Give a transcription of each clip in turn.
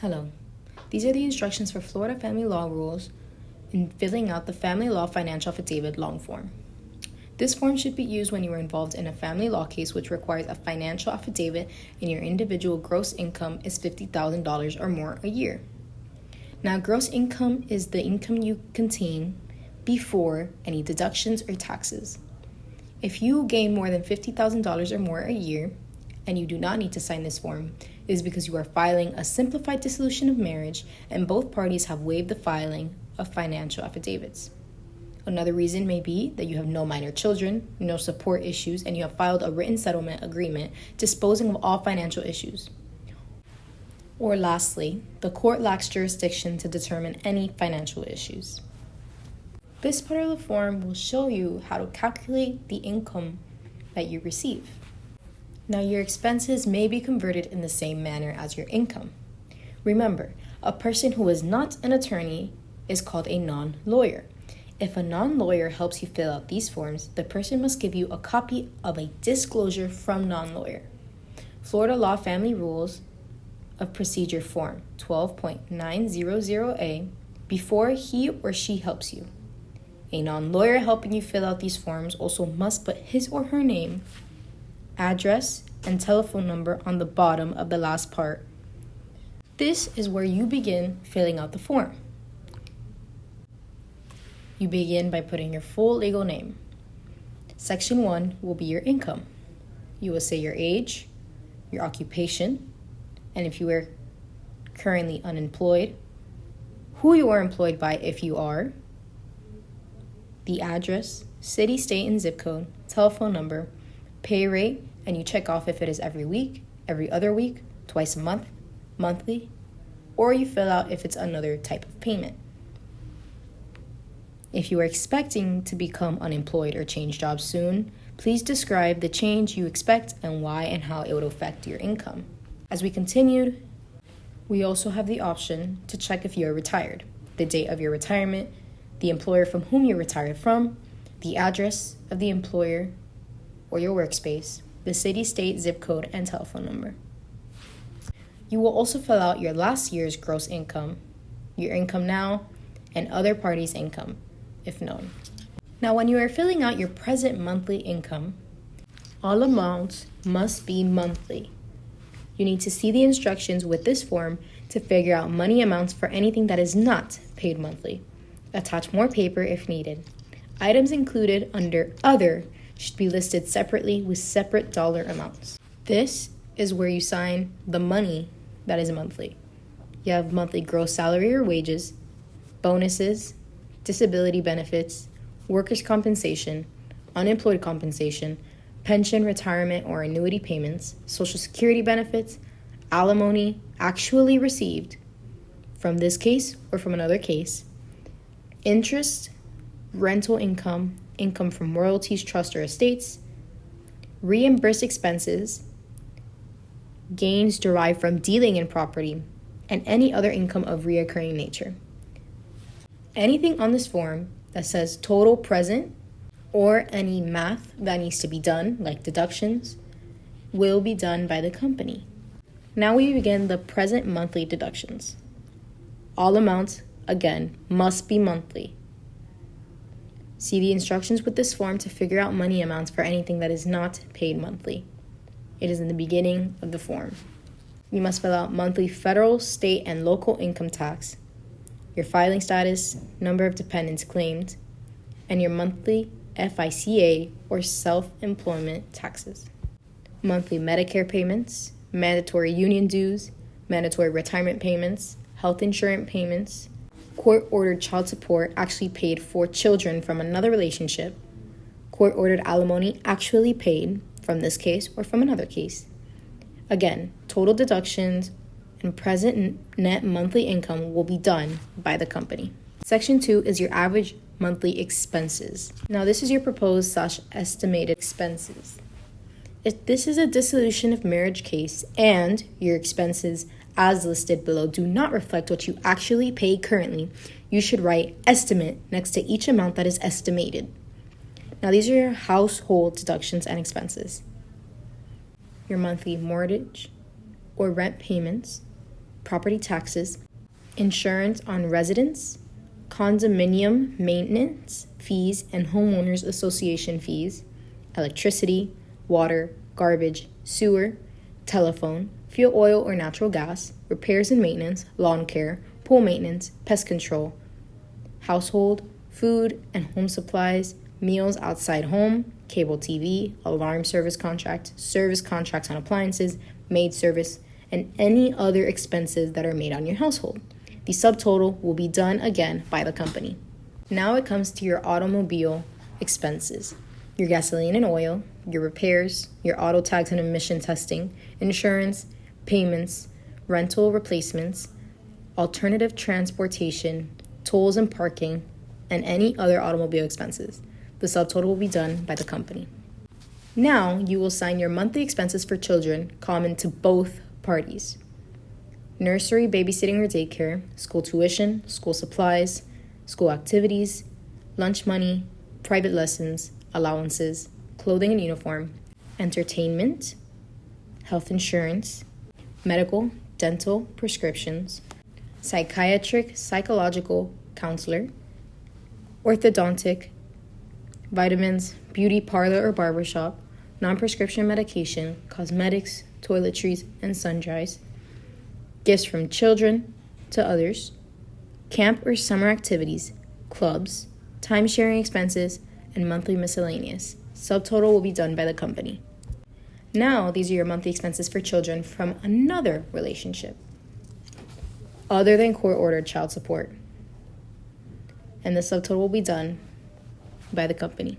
Hello. These are the instructions for Florida Family Law rules in filling out the Family Law Financial Affidavit long form. This form should be used when you are involved in a family law case which requires a financial affidavit and your individual gross income is $50,000 or more a year. Now, gross income is the income you contain before any deductions or taxes. If you gain more than $50,000 or more a year and you do not need to sign this form, it is because you are filing a simplified dissolution of marriage and both parties have waived the filing of financial affidavits. Another reason may be that you have no minor children, no support issues, and you have filed a written settlement agreement disposing of all financial issues. Or lastly, the court lacks jurisdiction to determine any financial issues. This part of the form will show you how to calculate the income that you receive. Now, your expenses may be converted in the same manner as your income. Remember, a person who is not an attorney is called a non-lawyer. If a non-lawyer helps you fill out these forms, the person must give you a copy of a disclosure from non-lawyer. Florida Law Family Rules of Procedure Form 12.900A before he or she helps you. A non-lawyer helping you fill out these forms also must put his or her name, address, and telephone number on the bottom of the last part. This is where you begin filling out the form. You begin by putting your full legal name. Section 1 will be your income. You will say your age, your occupation, and if you are currently unemployed, who you are employed by if you are, the address, city, state, and zip code, telephone number, pay rate, and you check off if it is every week, every other week, twice a month, monthly, or you fill out if it's another type of payment. If you are expecting to become unemployed or change jobs soon, please describe the change you expect and why and how it would affect your income. As we continued, we also have the option to check if you are retired, the date of your retirement, the employer from whom you retired from, the address of the employer or your workspace, the city, state, zip code, and telephone number. You will also fill out your last year's gross income, your income now, and other parties' income, if known. Now, when you are filling out your present monthly income, all amounts must be monthly. You need to see the instructions with this form to figure out money amounts for anything that is not paid monthly. Attach more paper if needed. Items included under Other should be listed separately with separate dollar amounts. This is where you sign the money that is monthly. You have monthly gross salary or wages, bonuses, disability benefits, workers' compensation, unemployed compensation, pension, retirement, or annuity payments, Social Security benefits, alimony actually received from this case or from another case, interest, rental income, income from royalties, trust, or estates, reimbursed expenses, gains derived from dealing in property, and any other income of reoccurring nature. Anything on this form that says total present or any math that needs to be done, like deductions, will be done by the company. Now we begin the present monthly deductions. All amounts, again, must be monthly. See the instructions with this form to figure out money amounts for anything that is not paid monthly. It is in the beginning of the form. You must fill out monthly federal, state, and local income tax, your filing status, number of dependents claimed, and your monthly FICA or self-employment taxes. Monthly Medicare payments, mandatory union dues, mandatory retirement payments, health insurance payments, court-ordered child support actually paid for children from another relationship, court-ordered alimony actually paid from this case or from another case. Again, total deductions and present net monthly income will be done by the company. Section 2 is your average monthly expenses. Now, this is your proposed / estimated expenses. If this is a dissolution of marriage case and your expenses as listed below do not reflect what you actually pay currently, you should write estimate next to each amount that is estimated. Now, these are your household deductions and expenses. Your monthly mortgage or rent payments, property taxes, insurance on residence, condominium maintenance fees and homeowners association fees, electricity, water, garbage, sewer, telephone, fuel oil or natural gas, repairs and maintenance, lawn care, pool maintenance, pest control, household, food and home supplies, meals outside home, cable TV, alarm service contracts on appliances, maid service, and any other expenses that are made on your household. The subtotal will be done again by the company. Now it comes to your automobile expenses, your gasoline and oil, your repairs, your auto tags and emission testing, insurance, payments, rental replacements, alternative transportation, tolls and parking, and any other automobile expenses. The subtotal will be done by the company. Now you will sign your monthly expenses for children common to both parties. Nursery, babysitting or daycare, school tuition, school supplies, school activities, lunch money, private lessons, allowances, clothing and uniform, entertainment, health insurance, medical, dental, prescriptions, psychiatric, psychological counselor, orthodontic, vitamins, beauty parlor or barbershop, non-prescription medication, cosmetics, toiletries, and sundries, gifts from children to others, camp or summer activities, clubs, time-sharing expenses, and monthly miscellaneous. Subtotal will be done by the company. Now, these are your monthly expenses for children from another relationship, other than court-ordered child support. And the subtotal will be done by the company.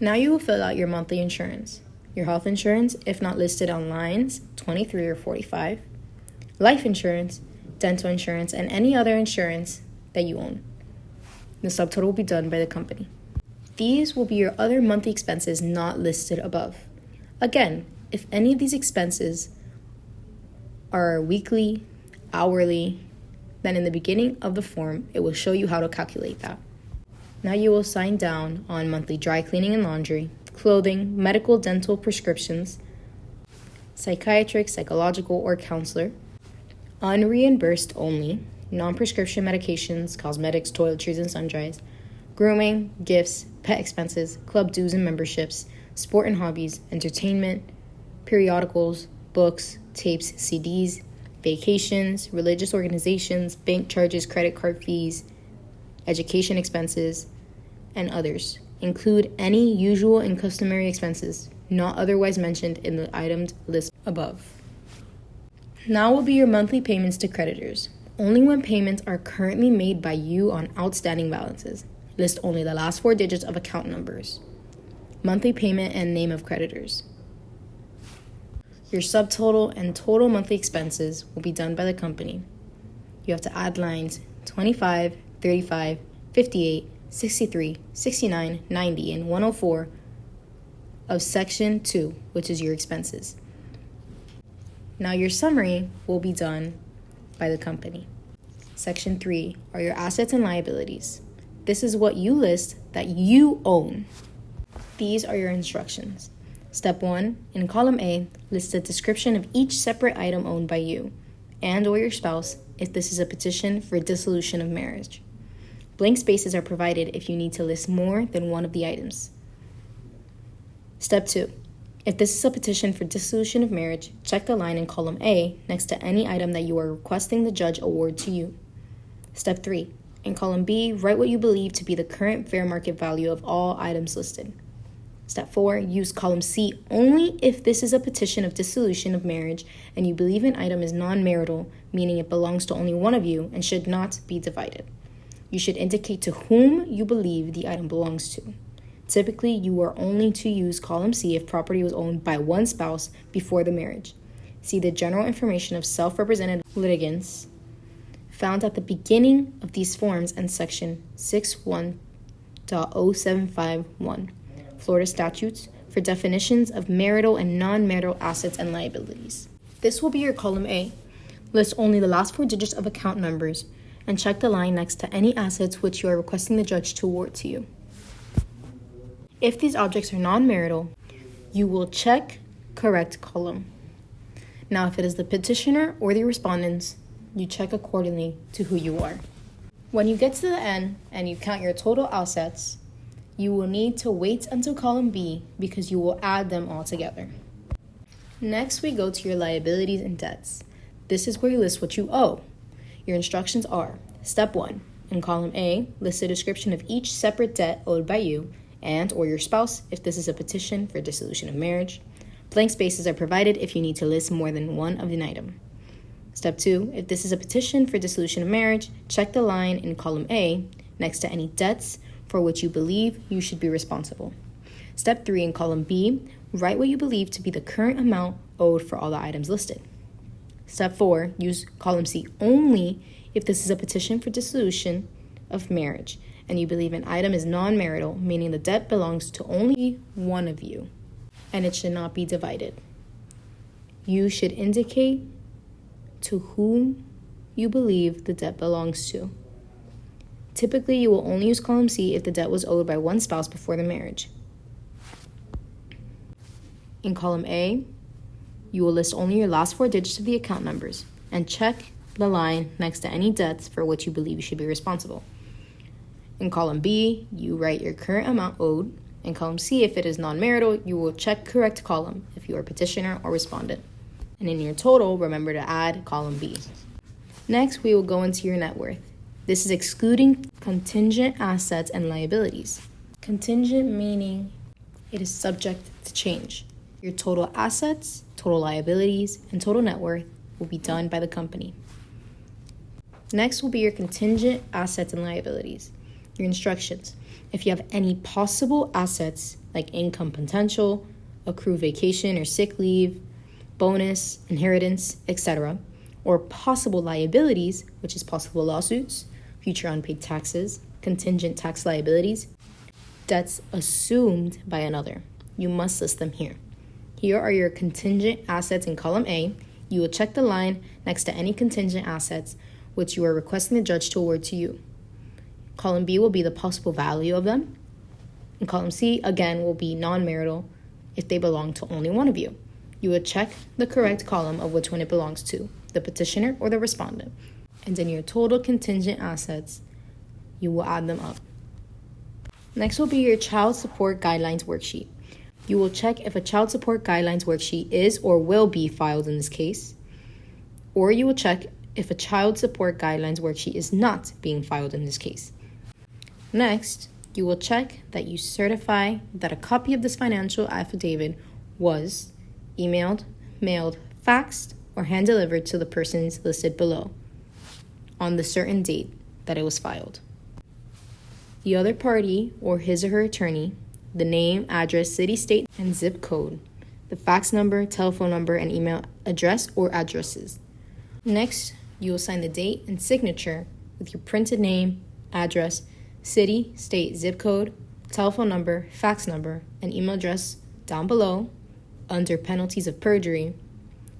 Now you will fill out your monthly insurance. Your health insurance, if not listed on lines 23 or 45, life insurance, dental insurance, and any other insurance that you own. The subtotal will be done by the company. These will be your other monthly expenses not listed above. Again, if any of these expenses are weekly, hourly, then in the beginning of the form, it will show you how to calculate that. Now you will sign down on monthly dry cleaning and laundry, clothing, medical, dental prescriptions, psychiatric, psychological, or counselor, unreimbursed only, non-prescription medications, cosmetics, toiletries, and sundries, grooming, gifts, pet expenses, club dues and memberships, sport and hobbies, entertainment, periodicals, books, tapes, CDs, vacations, religious organizations, bank charges, credit card fees, education expenses, and others. Include any usual and customary expenses not otherwise mentioned in the items list above. Now will be your monthly payments to creditors. Only when payments are currently made by you on outstanding balances. List only the last 4 digits of account numbers. Monthly payment and name of creditors. Your subtotal and total monthly expenses will be done by the company. You have to add lines 25, 35, 58, 63, 69, 90, and 104 of Section 2, which is your expenses. Now your summary will be done by the company. Section 3 are your assets and liabilities. This is what you list that you own. These are your instructions. Step 1, in column A, list a description of each separate item owned by you and or your spouse if this is a petition for dissolution of marriage. Blank spaces are provided if you need to list more than one of the items. Step 2, if this is a petition for dissolution of marriage, check the line in column A next to any item that you are requesting the judge award to you. Step 3, in column B, write what you believe to be the current fair market value of all items listed. Step 4, use column C only if this is a petition of dissolution of marriage and you believe an item is non-marital, meaning it belongs to only one of you and should not be divided. You should indicate to whom you believe the item belongs to. Typically, you are only to use column C if property was owned by one spouse before the marriage. See the general information of self-represented litigants found at the beginning of these forms in section 61.0751, Florida statutes, for definitions of marital and non-marital assets and liabilities. This will be your column A. List only the last 4 digits of account numbers and check the line next to any assets which you are requesting the judge to award to you. If these objects are non-marital, you will check correct column. Now, if it is the petitioner or the respondents you check accordingly to who you are. When you get to the end and you count your total assets, you will need to wait until column B because you will add them all together. Next, we go to your liabilities and debts. This is where you list what you owe. Your instructions are: step 1, in column A, list a description of each separate debt owed by you and or your spouse if this is a petition for dissolution of marriage. Blank spaces are provided if you need to list more than one of an item. Step 2, if this is a petition for dissolution of marriage, check the line in column A next to any debts for which you believe you should be responsible. Step 3, in column B, write what you believe to be the current amount owed for all the items listed. Step 4, use column C only if this is a petition for dissolution of marriage and you believe an item is non-marital, meaning the debt belongs to only one of you and it should not be divided. You should indicate to whom you believe the debt belongs to. Typically, you will only use column C if the debt was owed by one spouse before the marriage. In column A, you will list only your last 4 digits of the account numbers and check the line next to any debts for which you believe you should be responsible. In column B, you write your current amount owed. In column C, if it is non-marital, you will check correct column if you are petitioner or respondent. And in your total, remember to add column B. Next, we will go into your net worth. This is excluding contingent assets and liabilities. Contingent meaning it is subject to change. Your total assets, total liabilities, and total net worth will be done by the company. Next will be your contingent assets and liabilities. Your instructions. If you have any possible assets like income potential, accrued vacation or sick leave, bonus, inheritance, etc., or possible liabilities, which is possible lawsuits, future unpaid taxes, contingent tax liabilities, debts assumed by another. You must list them here. Here are your contingent assets in column A. You will check the line next to any contingent assets which you are requesting the judge to award to you. Column B will be the possible value of them. And column C, again, will be non-marital if they belong to only one of you. You would check the correct column of which one it belongs to, the petitioner or the respondent. And in your total contingent assets, you will add them up. Next will be your child support guidelines worksheet. You will check if a child support guidelines worksheet is or will be filed in this case, or you will check if a child support guidelines worksheet is not being filed in this case. Next, you will check that you certify that a copy of this financial affidavit was emailed, mailed, faxed, or hand-delivered to the persons listed below on the certain date that it was filed. The other party or his or her attorney, the name, address, city, state, and zip code, the fax number, telephone number, and email address or addresses. Next, you will sign the date and signature with your printed name, address, city, state, zip code, telephone number, fax number, and email address down below under penalties of perjury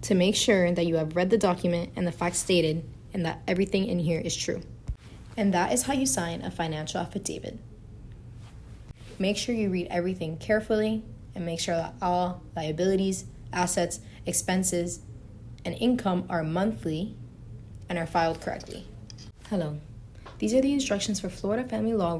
to make sure that you have read the document and the facts stated and that everything in here is true. And that is how you sign a financial affidavit. Make sure you read everything carefully and make sure that all liabilities, assets, expenses, and income are monthly and are filed correctly. Hello. These are the instructions for Florida family law